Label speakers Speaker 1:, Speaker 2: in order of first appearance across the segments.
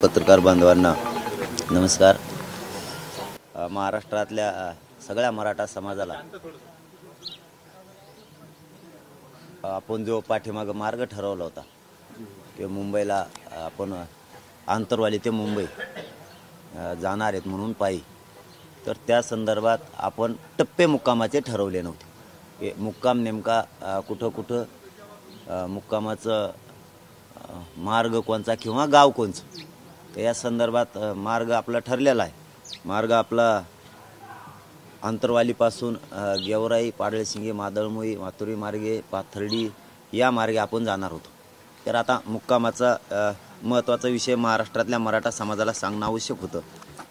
Speaker 1: पत्रकार बांधवांना नमस्कार। महाराष्ट्रातल्या सगळ्या मराठा समाजाला आपण जो पाठीमाग मार्ग ठरवला होता की मुंबईला आपण आंतरवाली ते मुंबई जाणार आहेत म्हणून पायी, तर त्या संदर्भात आपण टप्पे मुक्कामाचे ठरवले नव्हते की मुक्काम नेमका कुठं कुठं मुक्कामाचं मार्ग कोणचा किंवा गाव कोणचं, तर या संदर्भात मार्ग आपला ठरलेला आहे। मार्ग आपला आंतरवालीपासून गेवराई, पाडळसिंगी, मादळमोई, माथुरी मार्गे पाथर्डी या मार्गे आपण जाणार होतो। तर आता मुक्कामाचा महत्त्वाचा विषय महाराष्ट्रातल्या मराठा समाजाला सांगणं आवश्यक होतं,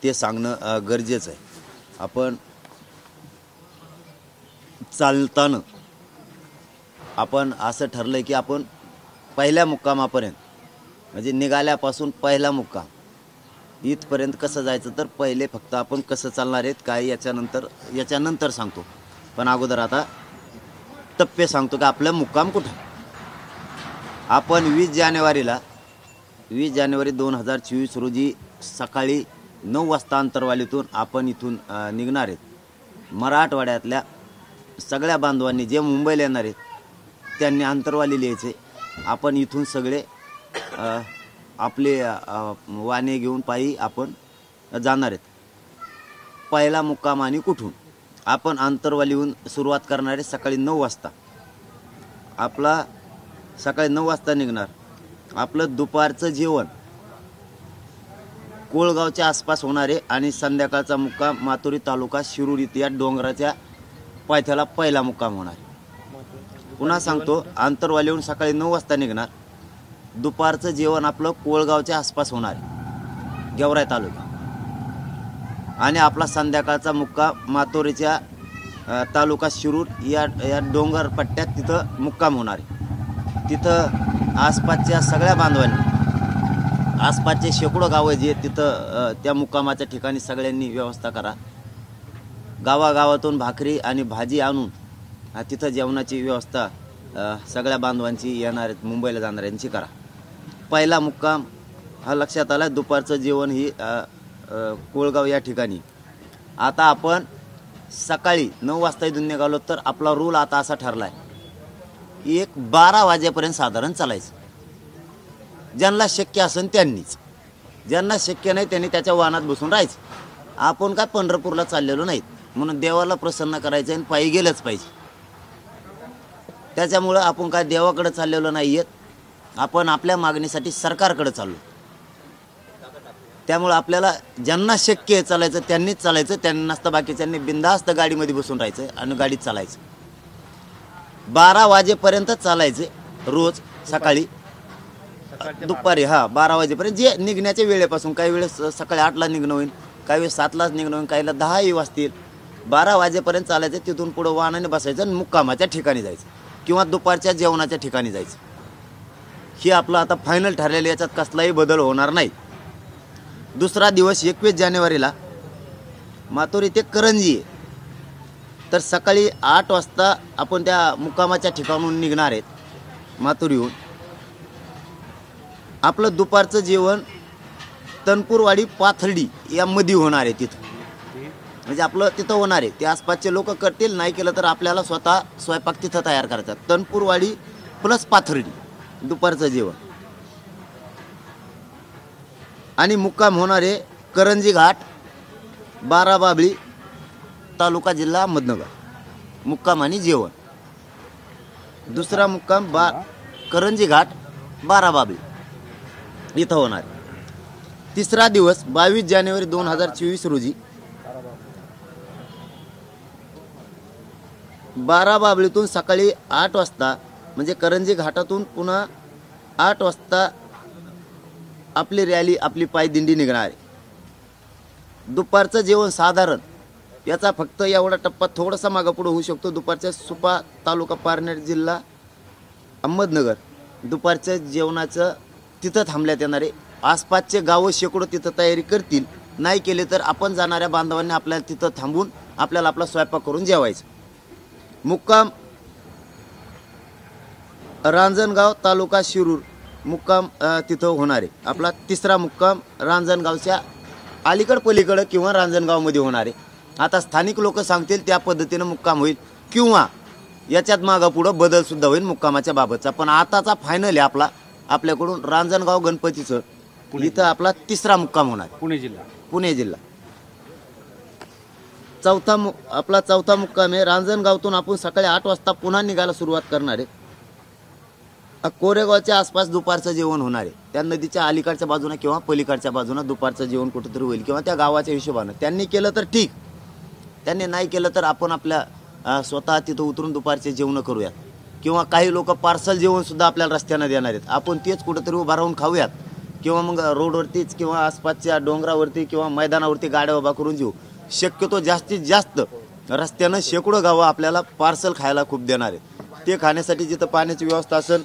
Speaker 1: ते सांगणं गरजेचं आहे। आपण चालताना आपण असं ठरलं की आपण पहिल्या मुक्कामापर्यंत म्हणजे निघाल्यापासून पहिला मुक्काम इथपर्यंत कसं जायचं, तर पहिले फक्त आपण कसं चालणार आहेत काय याच्यानंतर सांगतो, पण अगोदर आता टप्पे सांगतो की आपलं मुक्काम कुठं। आपण 20 जानेवारी 2024 रोजी सकाळी 9 वाजता आंतरवालीतून आपण इथून निघणार आहेत। मराठवाड्यातल्या सगळ्या बांधवांनी जे मुंबईला येणार आहेत त्यांनी आंतरवाली लिहायचे। आपण इथून सगळे आपले वाहने घेऊन पायी आपण जाणार आहेत। पहिला मुक्काम आणि कुठून आपण आंतरवालीहून सुरुवात करणार आहे सकाळी 9 वाजता। आपला सकाळी 9 वाजता निघणार। आपलं दुपारचं जेवण कोळगावच्या आसपास होणार आहे आणि संध्याकाळचा मुक्काम माथुरी तालुका शिरूर इथे या डोंगराच्या पायथ्याला पहिला मुक्काम होणार। पुन्हा सांगतो, आंतरवालीहून सकाळी 9 वाजता निघणार। दुपारचं जेवण आपलं कोळगावच्या आसपास होणार आहे गेवराई तालुका, आणि आपला संध्याकाळचा मुक्काम माथुरीच्या तालुका शिरूर या डोंगर पट्ट्यात तिथं मुक्काम होणार आहे। तिथं आसपासच्या सगळ्या बांधवांनी, आसपासचे शेकडो गावं जे तिथं त्या मुक्कामाच्या ठिकाणी सगळ्यांनी व्यवस्था करा। गावागावातून भाकरी आणि भाजी आणून तिथं जेवणाची व्यवस्था सगळ्या बांधवांची येणार मुंबईला जाणाऱ्यांची करा। पहिला मुक्काम हा लक्षात आला। दुपारचं जेवण ही कोळगाव या ठिकाणी। आता आपण सकाळी 9 वाजता इथून निघालो तर आपला रूल आता असा ठरला आहे की 12 वाजेपर्यंत साधारण चालायचं। ज्यांना शक्य असेल त्यांनीच, ज्यांना शक्य नाही त्यांनी त्याच्या वाहनात बसून राहायचं। आपण काय पंढरपूरला चाललेलो नाहीत, म्हणून देवाला प्रसन्न करायचं आणि पायी गेलंच पाहिजे। त्याच्यामुळं आपण काय देवाकडे चाललेलो नाही आहेत, आपण आपल्या मागणीसाठी सरकारकडे चाललो। त्यामुळं आपल्याला ज्यांना शक्य आहे चालायचं त्यांनीच चालायचं, त्यांना नसतं बाकीच्यांनी बिंदास्त गाडीमध्ये बसून राहायचं आणि गाडीत चालायचं। 12 वाजेपर्यंत चालायचे रोज सकाळी, दुपारी 12 वाजेपर्यंत, जे निघण्याच्या वेळेपासून। काही वेळेस सकाळी 8ला निघणं होईल, काही वेळेस 7लाच निघणं होईल, काहीला 10ही वाजतील। 12 वाजेपर्यंत चालायचं, तिथून पुढं वाहनाने बसायचं आणि मुक्कामाच्या ठिकाणी जायचं किंवा दुपारच्या जेवणाच्या ठिकाणी जायचं। ही आपलं आता फायनल ठरलेलं, याच्यात कसलाही बदल होणार नाही। दुसरा दिवस 21 जानेवारीला माथुरी ते करंजी आहे, तर सकाळी 8 वाजता आपण त्या मुक्कामाच्या ठिकाणून निघणार आहेत माथुरीहून। आपलं दुपारचं जेवण तनपूरवाडी पाथर्डी यामध्ये होणार आहे तिथं, म्हणजे आपलं तिथं होणार आहे। ते आसपासचे लोक करतील, नाही केलं तर आपल्याला स्वतः स्वयंपाक तिथं तयार करायचा। तनपूरवाडी प्लस पाथर्डी दुपारचं जेवण, आणि मुक्काम होणार आहे करंजी घाट, बाराबाबळी तालुका जिल्हा अहमदनगर। मुक्काम आणि जेवण दुसरा मुक्काम करंजी घाट, बाराबाबळी इथं होणार आहे। तिसरा दिवस 22 जानेवारी 2024 रोजी बाराबाबळीतून सकाळी 8 वाजता, म्हणजे करंजी घाटातून पुन्हा 8 वाजता आपली रॅली, आपली पायदिंडी निघणार आहे। दुपारचं जेवण साधारण, याचा फक्त एवढा टप्पा थोडासा मागं पुढं होऊ शकतो। दुपारच्या सुपा तालुका पारनेर जिल्हा अहमदनगर दुपारच्या जेवणाचं तिथं थांबण्यात येणार आहे। आसपासचे गावं शेकडो तिथं तयारी करतील, नाही केले तर आपण जाणाऱ्या बांधवांनी आपल्याला तिथं थांबून आपल्याला आपला स्वयंपाक करून जेवायचं। मुक्काम रांजणगाव तालुका शिरूर मुक्काम तिथं होणार आहे. आपला तिसरा मुक्काम रांजणगावच्या अलीकड पलीकडं किंवा रांजणगावमध्ये होणार आहे. आता स्थानिक लोक सांगतील त्या पद्धतीनं मुक्काम होईल किंवा याच्यात मागं पुढं बदलसुद्धा होईल मुक्कामाच्या बाबतचा. पण आताचा फायनल आहे आपल्याकडून रांजणगाव गणपतीचं इथं आपला तिसरा मुक्काम होणार. पुणे जिल्हा आपला चौथा मुक्काम आहे. रांजणगावतून आपण सकाळी 8 वाजता पुन्हा निघायला सुरुवात करणार आहे. कोरेगावच्या आसपास दुपारचं जेवण होणार आहे. त्या नदीच्या अलीकडच्या बाजूने किंवा पलीकडच्या बाजूने दुपारचं जेवण कुठेतरी होईल किंवा त्या गावाच्या हिशोबानं. त्यांनी केलं तर ठीक, त्यांनी नाही केलं तर आपण आपल्या स्वतः तिथं उतरून दुपारचे जेवण करूयात. किंवा काही लोक पार्सल जेवणसुद्धा आपल्याला रस्त्यानं देणार आहेत. आपण तेच कुठेतरी उभा राहून खाऊयात किंवा मग रोडवरतीच किंवा आसपासच्या डोंगरावरती किंवा मैदानावरती गाड्या उभा करून जेऊ. शक्यतो जास्तीत जास्त रस्त्यानं शेकडो गावं आपल्याला पार्सल खायला खूप देणार आहेत. ते खाण्यासाठी जिथं पाण्याची व्यवस्था असेल,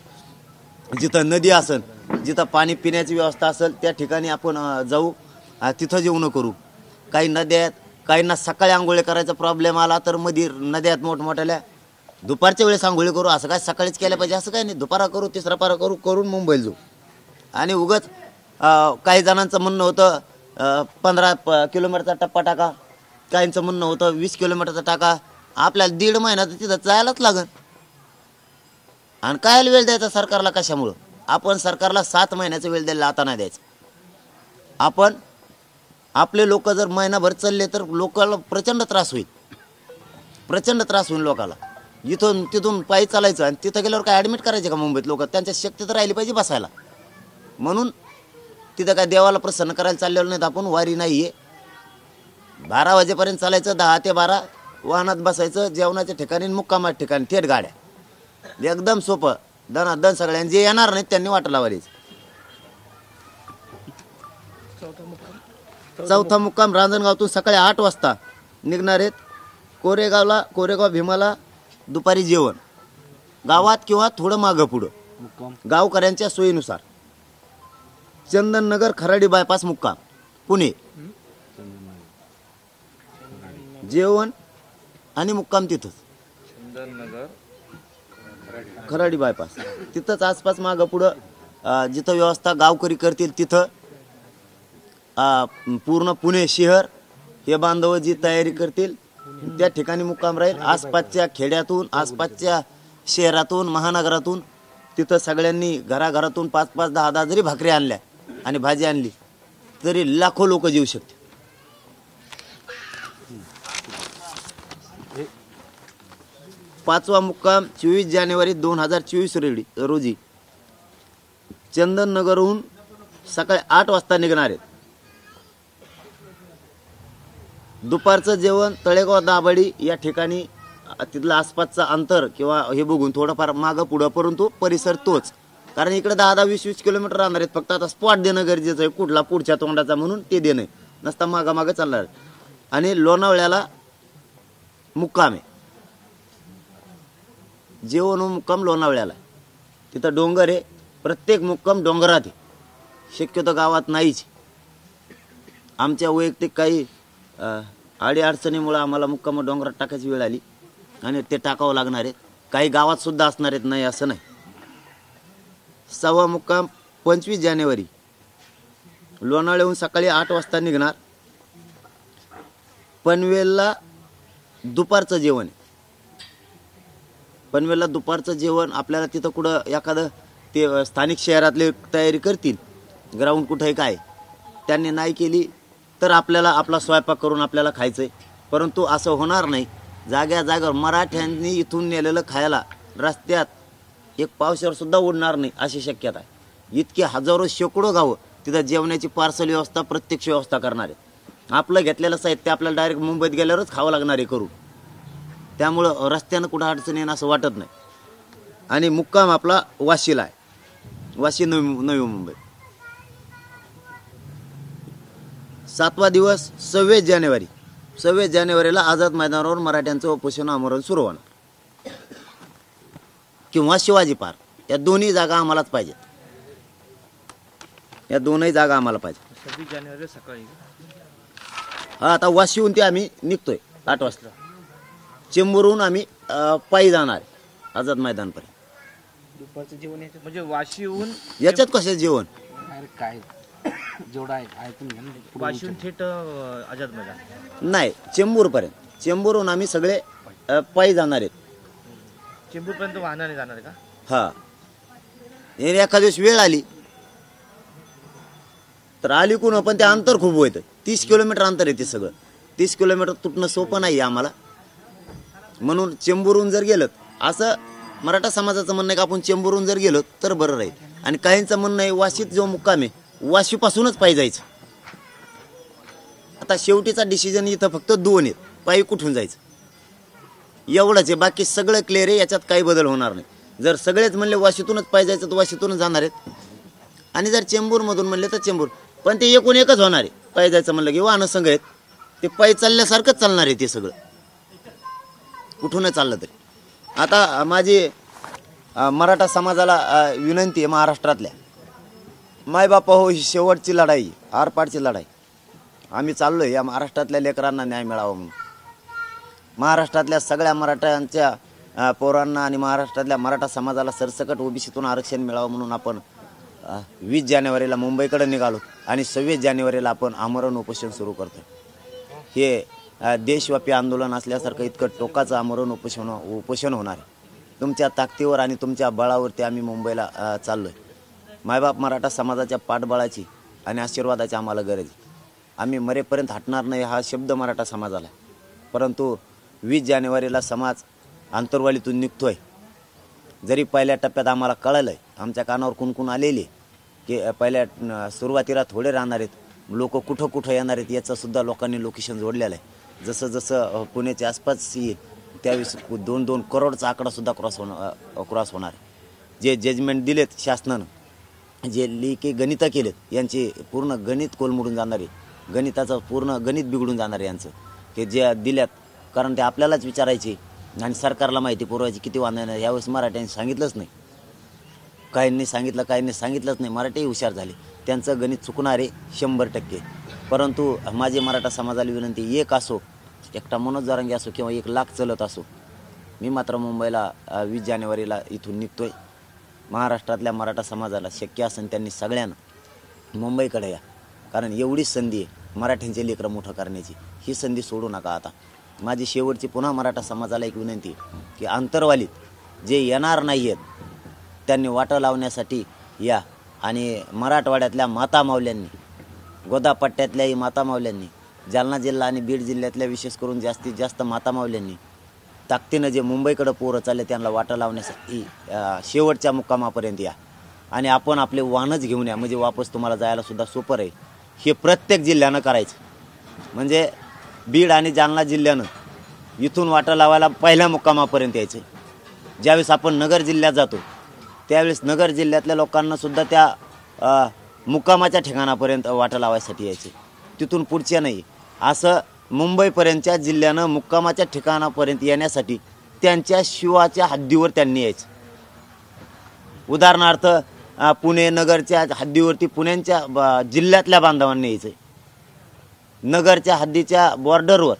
Speaker 1: जिथं नदी असेल, जिथं पाणी पिण्याची व्यवस्था असेल त्या ठिकाणी आपण जाऊ, तिथं जेवण करू. काही नद्यात काहींना सकाळी आंघोळी करायचा प्रॉब्लेम आला तर मध्ये नद्यात मोठमोठ्याल्या दुपारच्या वेळेस आंघोळी करू. असं काय सकाळीच केलं पाहिजे असं काय नाही. दुपारा करू, तिसरा पारा करून मुंबईला जाऊ. आणि उगाच काही जणांचं म्हणणं होतं 15 किलोमीटरचा टप्पा टाका, काहींचं म्हणणं होतं 20 किलोमीटरचा टाका. आपल्याला 1.5 महिना तर तिथं जायलाच लागेल. आणि काय वेळ द्यायचा सरकारला कशामुळं? आपण सरकारला 7 महिन्याचा वेळ द्यायला आता नाही द्यायचा. आपण आपले लोक जर महिनाभर चालले तर लोकांना प्रचंड त्रास होईल, प्रचंड त्रास होईल लोकांना. इथून तिथून पायी चालायचं आणि तिथं गेल्यावर काय ॲडमिट करायचे का मुंबईत लोक? त्यांच्या शक्ती तर राहिली पाहिजे बसायला. म्हणून तिथं काय देवाला प्रसन्न करायला चाललेलं नाहीत आपण. वारी नाही आहे. 12 वाजेपर्यंत चालायचं, 10 ते 12 वाहनात बसायचं, जेवणाच्या ठिकाणी मुक्कामाच्या ठिकाणी थेट गाड्या. एकदम सोपं, दन सगळ्यांनी जे येणार नाहीत त्यांनी वाटा लावायचं. चौथा मुक्काम रांजणगावतून सकाळी 8 वाजता निघणार आहेत. कोरेगाव भीमाला दुपारी जेवण, गावात किंवा थोडं मागं पुढं गावकऱ्यांच्या सोयीनुसार. चंदननगर खराडी बायपास मुक्काम पुणे, जेवण आणि मुक्काम तिथंच खराडी बायपास. तिथंच आसपास मागं पुढं जिथं व्यवस्था गावकरी करतील तिथं पूर्ण पुणे शहर हे बांधव जी तयारी करतील त्या ठिकाणी मुक्काम राहील. आसपासच्या खेड्यातून, आसपासच्या शहरातून, महानगरातून तिथं सगळ्यांनी घराघरातून 5-5, 10-10 जरी भाकरी आणल्या आणि भाजी आणली तरी लाखो लोक जेवू शकतील. पाचवा मुक्काम 24 जानेवारी 2024 रोजी चंदननगरहून सकाळी 8 वाजता निघणार आहेत. दुपारचं जेवण तळेगाव दाभाडी या ठिकाणी तिथलं आसपासचं अंतर किंवा हे बघून थोडंफार मागं पुढं, परंतु परिसर तोच. कारण इकडे 10-10, 20-20 किलोमीटर राहणार आहेत. फक्त आता स्पॉट देणं गरजेचं आहे, कुठला पुढच्या तोंडाचा म्हणून ते देणं नसता मागं चालणार. आणि लोणावळ्याला मुक्काम आहे. जेवण मुक्काम लोणावळ्याला, तिथं डोंगर आहे. प्रत्येक मुक्काम डोंगरात आहे, शक्यतो गावात नाहीच. आमच्या वैयक्तिक काही अडीअडचणीमुळं आम्हाला मुक्काम डोंगरात टाकायची वेळ आली आणि ते टाकावं लागणार आहे. काही गावात सुद्धा असणार आहेत, नाही असं नाही. 6वा मुक्काम 25 जानेवारी लोणावळ्याहून सकाळी 8 वाजता निघणार. पनवेलला दुपारचं जेवण आहे. पनवेलला दुपारचं जेवण आपल्याला तिथं कुठं एखादं ते स्थानिक शहरातले तयारी करतील, ग्राउंड कुठं आहे काय, त्यांनी नाही केली तर आपल्याला आपला स्वयंपाक करून आपल्याला खायचं आहे. परंतु असं होणार नाही. जाग्यावर मराठ्यांनी इथून नेलेलं खायला रस्त्यात एक पावसावर सुद्धा उडणार नाही अशी शक्यता आहे. इतके हजारो शेकडो गावं तिथं जेवणाची पार्सल व्यवस्था, प्रत्यक्ष व्यवस्था करणार आहेत. आपलं घेतलेलं साहित्य आपल्याला डायरेक्ट मुंबईत गेल्यावरच खावं लागणार आहे करून. त्यामुळं रस्त्यानं कुठं अडचण येणं असं वाटत नाही. आणि मुक्काम आपला वाशीला आहे, वाशी नवी मुंबई. 7वा दिवस 26 जानेवारी. 26 जानेवारीला आझाद मैदानावर मराठ्यांचं उपोषण आमरण सुरू होणार किंवा शिवाजी पार्क. या दोन्ही जागा आम्हालाच पाहिजेत. या दोनही जागा आम्हाला पाहिजे.
Speaker 2: 26 जानेवारी सकाळी
Speaker 1: हा, आता वाशीहून ते आम्ही निघतोय 8 वाजता. चेंबूरहून आम्ही पायी जाणार आझाद मैदानपर्यंत.
Speaker 2: दुपारचं जेवण म्हणजे वाशीहून
Speaker 1: याच्यात कसं जेवण
Speaker 2: अरे काय जेवढा आहे ऐकून घ्या ना. वाशीहून थेट आझाद मैदान
Speaker 1: नाही, चेंबूरपर्यंत. चेंबूरहून आम्ही सगळे पायी जाणार आहेत.
Speaker 2: चेंबूरपर्यंत वाहनाने जाणार आहे का?
Speaker 1: हा, हे एखाद्या दिवस वेळ आली तर आली कोण, पण ते अंतर खूप होतं. 30 किलोमीटर अंतर आहे ते सगळं. 30 किलोमीटर तुटणं सोपं नाही आम्हाला. म्हणून चेंबूरहून जर गेलं, असं मराठा समाजाचं म्हणणं आहे की आपण चेंबूरहून जर गेलो तर बरं राहील. आणि काहींचं म्हणणं आहे वाशीत जो मुक्काम आहे वाशीपासूनच पायी जायचं. आता शेवटीचा डिसिजन इथं फक्त 2 आहेत, पायी कुठून जायचं एवढंच आहे. बाकी सगळं क्लिअर आहे, याच्यात काही बदल होणार नाही. जर सगळेच म्हणले वाशीतूनच पायी जायचं तर वाशीतूनच जाणार आहेत. आणि जर चेंबूरमधून म्हणले तर चेंबूर. पण ते एकूण एकच होणार आहे. पायी जायचं म्हणलं की वाहनं संघ आहेत, ते पायी चालल्यासारखंच चालणार आहे ते सगळं, कुठूनच चाललं तरी. आता माझी मराठा समाजाला विनंती आहे, महाराष्ट्रातल्या मायबापा हो, ही शेवटची लढाई, आरपारची लढाई. आम्ही चाललो आहे या महाराष्ट्रातल्या लेकरांना न्याय मिळावा म्हणून. महाराष्ट्रातल्या सगळ्या मराठ्यांच्या पोरांना आणि महाराष्ट्रातल्या मराठा समाजाला सरसकट ओबीसीतून आरक्षण मिळावं म्हणून आपण 20 जानेवारीला मुंबईकडे निघालो आणि 26 जानेवारीला आपण आमरण उपोषण सुरू करतो. हे देशव्यापी आंदोलन असल्यासारखं इतकं टोकाचं आमरण उपोषण होणार आहे. तुमच्या ताकदीवर आणि तुमच्या बळावरती आम्ही मुंबईला चाललो आहे. मायबाप मराठा समाजाच्या पाठबळाची आणि आशीर्वादाची आम्हाला गरज आहे. आम्ही मरेपर्यंत हटणार नाही हा शब्द मराठा समाजाला. परंतु 20 जानेवारीला समाज आंतरवालीतून निघतोय. जरी पहिल्या टप्प्यात आम्हाला कळलं आहे, आमच्या कानावर कुणकुण आलेली की पहिल्या सुरुवातीला थोडे राहणार आहेत, लोक कुठं कुठं येणार आहेत याचंसुद्धा लोकांनी लोकेशन जोडलेलं आहे. जसं जसं पुण्याच्या आसपास येईल त्यावेळेस 2-2 करोडचा आकडासुद्धा क्रॉस होणार आहे. जे जजमेंट दिलेत शासनानं, जे लेखी गणितं केलेत, यांचे पूर्ण गणित कोलमडून जाणार आहे. गणिताचं पूर्ण गणित बिघडून जाणार आहे यांचं, की जे दिल्यात. कारण ते आपल्यालाच विचारायचे आणि सरकारला माहिती पुरवायची किती वांधा नाही. यावेळेस मराठ्यांनी सांगितलंच नाही, काहींनी सांगितलं, काहींनी सांगितलंच नाही. मराठी हुशार झाले, त्यांचं गणित चुकणार आहे 100%. परंतु माझी मराठा समाजाला विनंती, एक असो, एकटा मनोज जरांगे असो किंवा 1 लाख चलत असो, मी मात्र मुंबईला 20 जानेवारीला इथून निघतोय. महाराष्ट्रातल्या मराठा समाजाला शक्य असेल त्यांनी सगळ्यांना मुंबईकडे या. कारण एवढीच संधी आहे मराठ्यांचे लेकरं मोठं करण्याची. ही संधी सोडू नका. आता माझी शेवटची पुन्हा मराठा समाजाला एक विनंती की आंतरवालीत जे येणार नाही आहेत त्यांनी वाटं लावण्यासाठी या. आणि मराठवाड्यातल्या माता मावल्यांनी, गोदापट्ट्यातल्याही माता मावल्यांनी, जालना जिल्हा आणि बीड जिल्ह्यातल्या विशेष करून जास्तीत जास्त माता मावल्यांनी ताकदीनं जे मुंबईकडं पोरं चालले त्यांना वाटं लावण्यासाठी शेवटच्या मुक्कामापर्यंत या. आणि आपण आपले वाहनच घेऊन या, म्हणजे वापस तुम्हाला जायला सुद्धा सोपं राहील. हे प्रत्येक जिल्ह्यानं करायचं. म्हणजे बीड आणि जालना जिल्ह्यानं इथून वाटा लावायला पहिल्या मुक्कामापर्यंत यायचं. ज्यावेळेस आपण नगर जिल्ह्यात जातो त्यावेळेस नगर जिल्ह्यातल्या लोकांना सुद्धा त्या मुक्कामाच्या ठिकाणापर्यंत वाटा लावायसाठी यायचे, तिथून पुढच्या नाही. असं मुंबईपर्यंतच्या जिल्ह्यानं मुक्कामाच्या ठिकाणापर्यंत येण्यासाठी त्यांच्या शिवाच्या हद्दीवर त्यांनी यायचं. उदाहरणार्थ पुणे नगरच्या हद्दीवरती पुण्यांच्या जिल्ह्यातल्या बांधवांनी यायचं. नगरच्या हद्दीच्या बॉर्डरवर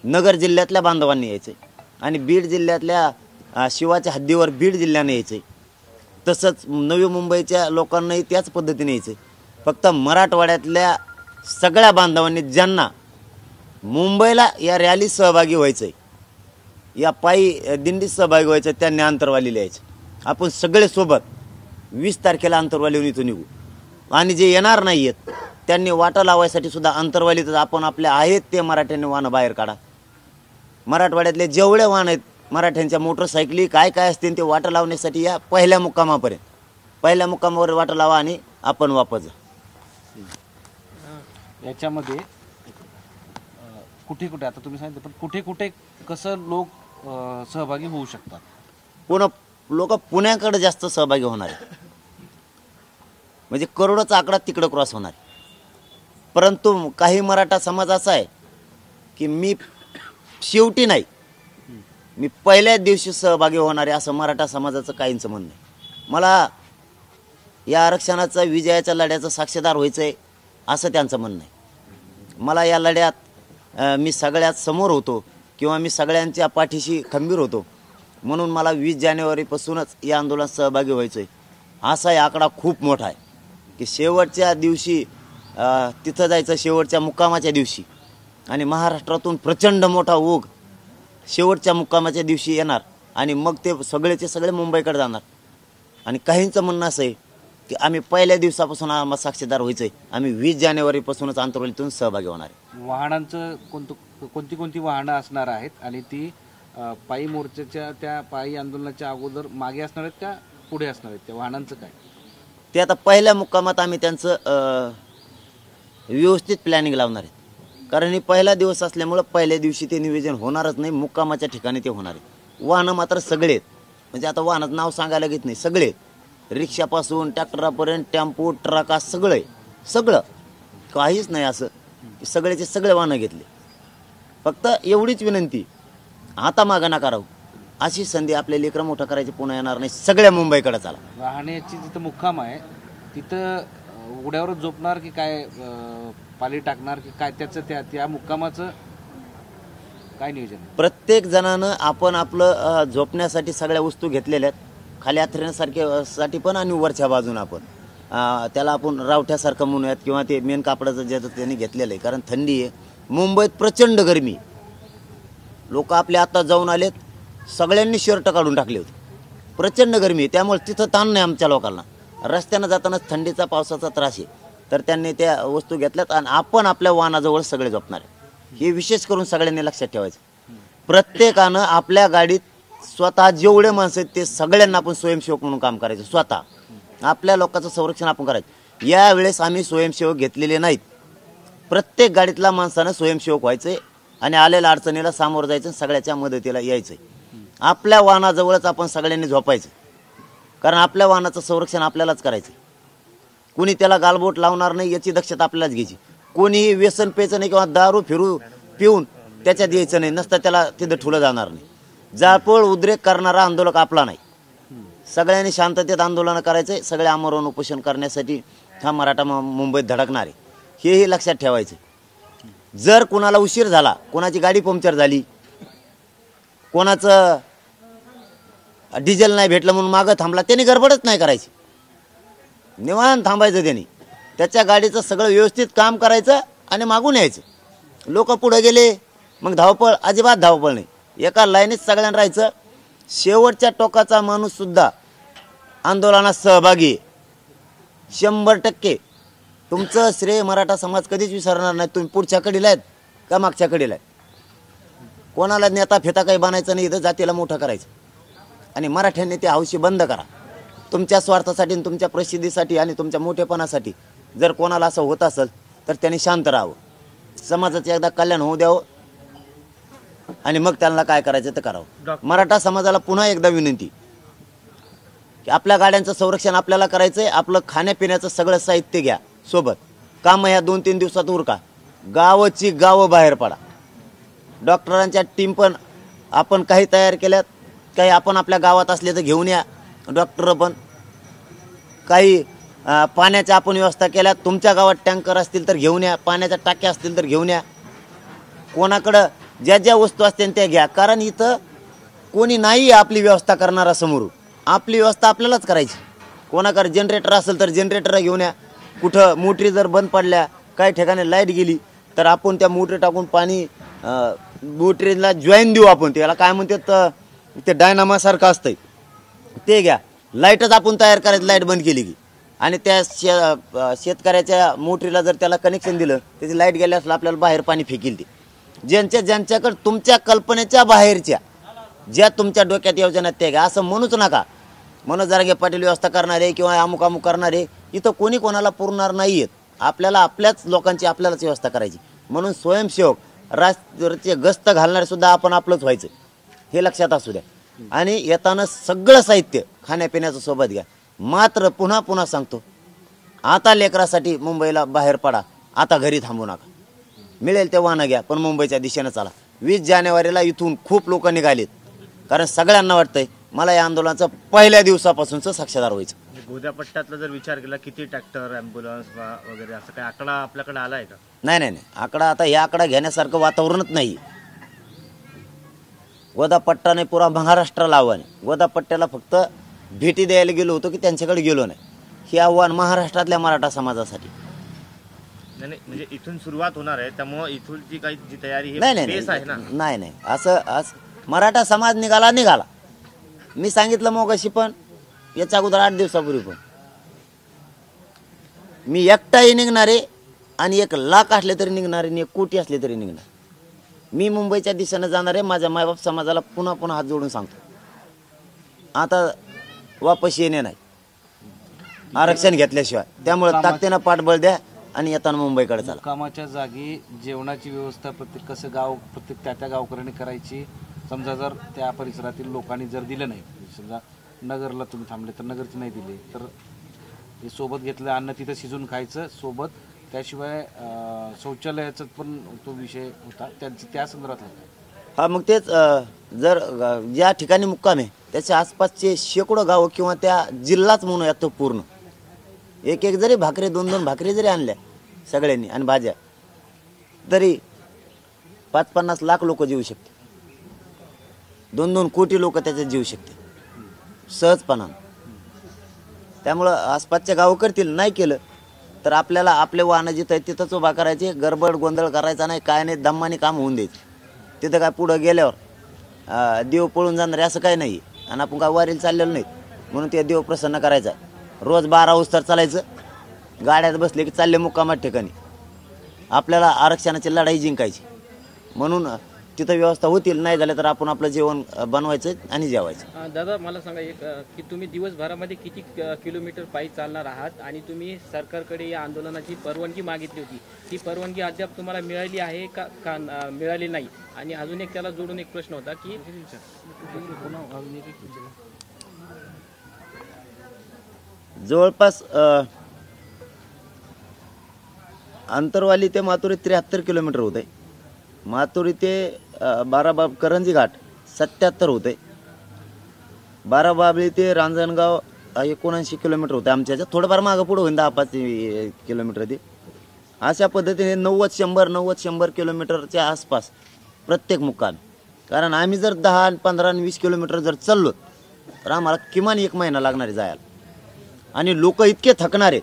Speaker 1: नगर जिल्ह्यातल्या बांधवांनी यायचं. आणि बीड जिल्ह्यातल्या शिवाच्या हद्दीवर बीड जिल्ह्याने यायचं. तसंच नवी मुंबईच्या लोकांनाही त्याच पद्धतीने यायचं. फक्त मराठवाड्यातल्या सगळ्या बांधवांनी ज्यांना मुंबईला या रॅलीत सहभागी व्हायचं आहे, या पायी दिंडीत सहभागी व्हायचं, त्यांनी आंतरवालीला यायचं. आपण सगळे सोबत 20 तारखेला आंतरवालीहून इथून निघू. आणि जे येणार नाही आहेत त्यांनी वाटा लावायसाठी सुद्धा आंतरवालीतच आपण आपल्या आहेत ते मराठ्यांनी वाहनं बाहेर काढा. मराठवाड्यातले जेवढे वाहन आहेत मराठ्यांच्या, मोटरसायकली काय काय असतील ते वाटा लावण्यासाठी या पहिल्या मुक्कामापर्यंत. पहिल्या मुक्कामावर वाटा लावा आणि आपण वापस जा.
Speaker 2: याच्यामध्ये कुठे कुठे आता तुम्ही सांगितलं, पण कुठे कुठे कसं लोक सहभागी होऊ शकतात?
Speaker 1: पुन्हा लोक पुण्याकडे जास्त सहभागी होणार आहे. म्हणजे करोडोचा आकडा तिकडं क्रॉस होणार. परंतु काही मराठा समाज असा आहे की मी शेवटी नाही, मी पहिल्याच दिवशी सहभागी होणार आहे, असं मराठा समाजाचं काहींचं म्हणणं आहे. मला या आरक्षणाचा विजयाच्या लढ्याचं साक्षीदार व्हायचं आहे असं त्यांचं म्हणणं आहे. मला या लढ्यात मी सगळ्यात समोर होतो किंवा मी सगळ्यांच्या पाठीशी खंबीर होतो. म्हणून मला 20 जानेवारीपासूनच या आंदोलनात सहभागी व्हायचं आहे. असा हा आकडा खूप मोठा आहे की शेवटच्या दिवशी तिथं जायचं, शेवटच्या मुक्कामाच्या दिवशी, आणि महाराष्ट्रातून प्रचंड मोठा ओघ शेवटच्या मुक्कामाच्या दिवशी येणार आणि मग ते सगळेचे सगळे मुंबईकडे जाणार. आणि काहींचं म्हणणं असं आहे की आम्ही पहिल्या दिवसापासून आम्हाला साक्षीदार व्हायचं आहे, आम्ही 20 जानेवारीपासूनच आंतरवलीतून सहभागी होणार आहे.
Speaker 2: वाहनांचं कोणती वाहनं असणार आहेत आणि ती पायी मोर्चाच्या त्या पायी आंदोलनाच्या अगोदर मागे असणार आहेत का पुढे असणार आहेत? त्या वाहनांचं काय
Speaker 1: ते आता पहिल्या मुक्कामात आम्ही त्यांचं व्यवस्थित प्लॅनिंग लावणार आहे. कारण हे पहिला दिवस असल्यामुळं पहिल्या दिवशी ते नियोजन होणारच नाही, मुक्कामाच्या ठिकाणी ते होणार आहे. वाहनं मात्र सगळे आहेत, म्हणजे आता वाहनाचं नाव सांगायला घेत नाही, सगळे रिक्षापासून ट्रॅक्टरापर्यंत टेम्पो ट्रका सगळं आहे, सगळं काहीच नाही असं की सगळेचे सगळे वाहनं घेतले. फक्त एवढीच विनंती, आता मागं नका राहू, अशी संधी आपल्या लेकरं मोठं करायची पुन्हा येणार नाही. सगळ्या मुंबईकडे चला.
Speaker 2: वाहनाची जिथं मुक्काम आहे तिथं उघड्यावरच झोपणार की काय, पाली टाकणार की काय, त्याचं त्या मुक्कामाचं काय नियोजन आहे?
Speaker 1: प्रत्येक जणानं आपण आपलं झोपण्यासाठी सगळ्या वस्तू घेतलेल्या आहेत, खाली साठी पण आणि वरच्या बाजून आपण त्याला आपण रावठ्यासारखं म्हणूयात किंवा ते मेन कापडाचं ज्याचं त्यांनी घेतलेलं आहे. कारण थंडी आहे, मुंबईत प्रचंड गरमी, लोक आपले आता जाऊन आलेत, सगळ्यांनी शर्ट काढून टाकले होते, प्रचंड गरमी आहे. त्यामुळे तिथं ताण नाही आमच्या लोकांना. रस्त्यानं जाताना थंडीचा पावसाचा त्रास आहे, तर त्यांनी त्या वस्तू घेतल्यात आणि आपण आपल्या वाहनाजवळ सगळे झोपणार आहे. हे विशेष करून सगळ्यांनी लक्षात ठेवायचं. प्रत्येकानं आपल्या गाडीत स्वतः जेवढे माणसं आहेत ते सगळ्यांना आपण स्वयंसेवक म्हणून काम करायचं. स्वतः आपल्या लोकांचं संरक्षण आपण करायचं. यावेळेस आम्ही स्वयंसेवक घेतलेले नाहीत. प्रत्येक गाडीतल्या माणसानं स्वयंसेवक व्हायचं आणि आलेल्या अडचणीला सामोरं जायचं, सगळ्याच्या मदतीला यायचं. आपल्या वाहनाजवळच आपण सगळ्यांनी झोपायचं, कारण आपल्या वाहनाचं संरक्षण आपल्यालाच करायचं. कोणी त्याला गालबोट लावणार नाही याची दक्षता आपल्यालाच घ्यायची. कोणीही व्यसन प्यायचं नाही किंवा दारू पिऊन त्याच्यात यायचं नाही, नसतं त्याला तिथं ठुलं जाणार नाही. जाळपोळ उद्रेक करणारा आंदोलक आपला नाही. सगळ्यांनी शांततेत आंदोलन करायचं. सगळे आमरण उपोषण करण्यासाठी हा मराठा मुंबईत धडकणार आहे, हेही लक्षात ठेवायचं. जर कोणाला उशीर झाला, कोणाची गाडी पंक्चर झाली, कोणाचं डिझेल नाही भेटलं म्हणून मागं थांबला, त्यांनी गडबडच नाही करायची, निवांत थांबायचं. त्यांनी त्याच्या गाडीचं सगळं व्यवस्थित काम करायचं आणि मागून यायचं. लोक पुढे गेले मग धावपळ, अजिबात धावपळ नाही, एका लाईनीत सगळ्यांना राहायचं. शेवटच्या टोकाचा माणूससुद्धा आंदोलनात सहभागी आहे, 100%. तुमचं श्रेय मराठा समाज कधीच विसरणार नाही. तुम्ही पुढच्या कडीला आहेत का मागच्या कडीला आहेत. कोणाला नेता फेता काही बनायचं नाही, इथं जातीला मोठं करायचं. आणि मराठ्यांनी ते हौशी बंद करा. तुमच्या स्वार्थासाठी, तुमच्या प्रसिद्धीसाठी आणि तुमच्या मोठेपणासाठी जर कोणाला असं होत असेल तर त्यांनी शांत राहावं. समाजाचं एकदा कल्याण होऊ द्यावं आणि मग त्यांना काय करायचं ते करावं. मराठा समाजाला पुन्हा एकदा विनंती की आपल्या गाड्यांचं संरक्षण आपल्याला करायचं आहे. आपलं खाण्यापिण्याचं सगळं साहित्य घ्या सोबत. कामं ह्या 2-3 दिवसात उरका. गावाची गावं बाहेर पडा. डॉक्टरांच्या टीम पण आपण काही तयार केल्यात, काही आपण आपल्या गावात असले तर घेऊन या. डॉक्टर पण काही पाण्याच्या आपण व्यवस्था केल्या. तुमच्या गावात टँकर असतील तर घेऊन या, पाण्याच्या टाक्या असतील तर घेऊन या. कोणाकडं ज्या ज्या वस्तू असतील त्या घ्या. कारण इथं कोणी नाही आपली व्यवस्था करणारा समोर. आपली व्यवस्था आपल्यालाच करायची. कोणाकडे जनरेटर असेल तर जनरेटर घेऊन या. कुठं मोटरी जर बंद पडल्या, काही ठिकाणी लाईट गेली तर आपण त्या मोटरी टाकून पाणी मोटरीला जॉईन देऊ. आपण त्याला काय म्हणतात, ते डायनामासारखं असतंय ते घ्या. लाईटच आपण तयार करायचं लाईट बंद केली की. आणि त्या शेतकऱ्याच्या मोटरीला जर त्याला कनेक्शन दिलं, त्याची लाईट गेल्यास आपल्याला बाहेर पाणी फेकील. ते ज्यांच्याकडे तुमच्या कल्पनेच्या बाहेरच्या ज्या तुमच्या डोक्यात योजना त्या घ्या. असं म्हणूच नका मनोज जरांगे पाटील व्यवस्था करणारे किंवा अमुक करणारे. इथं कोणी कोणाला पुरणार नाही आहेत. आपल्याला आपल्याच लोकांची आपल्यालाच व्यवस्था करायची. म्हणून स्वयंसेवक राष्ट्राचे गस्त घालणारे सुद्धा आपण आपलंच व्हायचं, हे लक्षात असू द्या. आणि येताना सगळं साहित्य खाण्यापिण्याचं सोबत घ्या. मात्र पुन्हा पुन्हा सांगतो, आता लेकरासाठी मुंबईला बाहेर पडा, आता घरी थांबू नका. मिळेल तेव्हा न घ्या, पण मुंबईच्या दिशेनं चला. 20 जानेवारीला इथून खूप लोक निघालेत, कारण सगळ्यांना वाटतंय मला या आंदोलनाचं पहिल्या दिवसापासूनच साक्षीदार व्हायचं.
Speaker 2: गोदा पट्ट्यातला जर विचार केला, किती ट्रॅक्टर, ॲम्ब्युलन्स वगैरे असं काही आकडा आपल्याकडे आला आहे का?
Speaker 1: नाही, आकडा आता या आकडा घेण्यासारखं वातावरणच नाही. गोदापट्टा नाही, पुरा महाराष्ट्राला आव्हान आहे. गोदापट्ट्याला फक्त भेटी द्यायला गेलो होतो की त्यांच्याकडे गेलो नाही. हे आव्हान महाराष्ट्रातल्या मराठा समाजासाठी.
Speaker 3: नाही म्हणजे इथून सुरुवात होणार आहे, त्यामुळे इथून जी काही जी तयारी ही
Speaker 1: नाही
Speaker 3: बेस आहे ना.
Speaker 1: नाही नाही असं मराठा समाज निघाला. मी सांगितलं मगाशी, पण याच्या अगोदर 8 दिवसापूर्वी पण मी एकटाही निघणारे आणि 1 लाख असले तरी निघणारे आणि 1 कोटी असले तरी निघणार. मी मुंबईच्या दिशेनं जाणार आहे. माझ्या मायबाप समाजाला पुन्हा पुन्हा हात जोडून सांगतो, आता वापस येणे नाही आरक्षण घेतल्याशिवाय. त्यामुळे ताकदीनं पाठबळ द्या आणि येताना मुंबईकडे चला.
Speaker 2: कामाच्या जागी जेवणाची व्यवस्था प्रत्येक कसं गाव प्रत्येक त्या गावकऱ्यांनी करायची. समजा जर त्या परिसरातील लोकांनी जर दिलं नाही, समजा नगरला तुम्ही थांबले तर नगरचे नाही दिले, तर ते सोबत घेतलं अन्न तिथं शिजून खायचं सोबत. त्याशिवाय शौचालयाचा पण तो विषय होता, त्यांचं त्या संदर्भातला काय?
Speaker 1: हा, मग तेच जर ज्या ठिकाणी मुक्काम आहे त्याच्या आसपासचे शेकडो गावं किंवा त्या जिल्हाच म्हणूयात तो पूर्ण, एक जरी भाकरी 2-2 भाकरी जरी आणल्या सगळ्यांनी आणि भाज्या, तरी 5-50 लाख लोक जीवू शकते. 2-2 कोटी लोक त्याच्यात जीवू शकते सहजपणानं. त्यामुळं आसपासच्या गावं करतील. नाही केलं तर आपल्याला आपले वाहनं जिथं आहेत तिथंच उभा करायचे. गडबड गोंधळ करायचा नाही, काय नाही, दम्मानी काम होऊन द्यायचं. तिथं काय पुढं गेल्यावर देव पळून जाणार असं काही नाही. आणि आपण काय वारीला चाललेलो नाही म्हणून ते देव प्रसन्न करायचा. रोज 12 उस्तर चालायचं, गाड्यात बसले की चालले मुक्कामात ठिकाणी. आपल्याला आरक्षणाची लढाई जिंकायची म्हणून तिथं व्यवस्था होतील. नाही झालं तर आपण आपलं जेवण बनवायचं आणि जेवायचं.
Speaker 4: दादा मला सांगा की तुम्ही दिवसभरामध्ये किती किलोमीटर पायी चालणार आहात आणि तुम्ही सरकारकडे या आंदोलनाची परवानगी मागितली होती, ती परवानगी अद्याप तुम्हाला मिळाली आहे का मिळाली नाही? आणि अजून एक त्याला जोडून एक प्रश्न होता की
Speaker 1: जवळपास अंतरवाली ते माथुरी 73 किलोमीटर होते. माथुरी ते बाराबाब करंजी घाट 77 होते. बाराबाबळी ते रांजणगाव 79 किलोमीटर होते. आमच्या ह्याच्यात थोडंफार मागं पुढं होईल 10-5 किलोमीटर ते. अशा पद्धतीने 90-100 किलोमीटरच्या आसपास प्रत्येक मुक्काम. कारण आम्ही जर 10, 15 आणि 20 किलोमीटर जर चाललो तर आम्हाला किमान 1 महिना लागणार आहे जायला. आणि लोक इतके थकणार आहेत,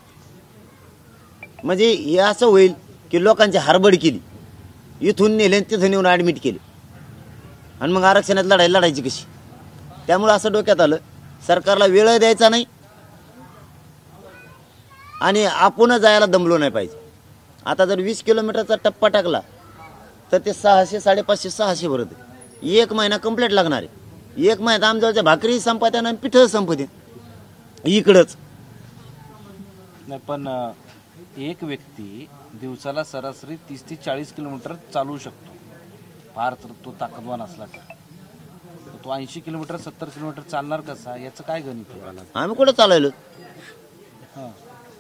Speaker 1: म्हणजे हे असं होईल की लोकांची हरबड केली, इथून नेले तिथं नेऊन ॲडमिट केले आणि मग आरक्षणात लढायची कशी? त्यामुळं असं डोक्यात आलं, सरकारला वेळ द्यायचा नाही आणि आपण जायला दमलो नाही पाहिजे. आता जर 20 किलोमीटरचा टप्पा टाकला तर ते 600, 550-600 भरत. 1 महिना कंप्लीट लागणार आहे. 1 महिन्यात आमच्यावरच्या भाकरी संपत्या आणि पिठं संपते इकडंच.
Speaker 2: नाही पण एक व्यक्ती दिवसाला सरासरी 30 ते 40 किलोमीटर चालू शकतो, फार तर तो ताकदवान असला तर. तो 80 किलोमीटर 70 किलोमीटर चालणार कसा, याचं काय गणित आहे?
Speaker 1: आम्ही कुठं चालायलो
Speaker 2: हां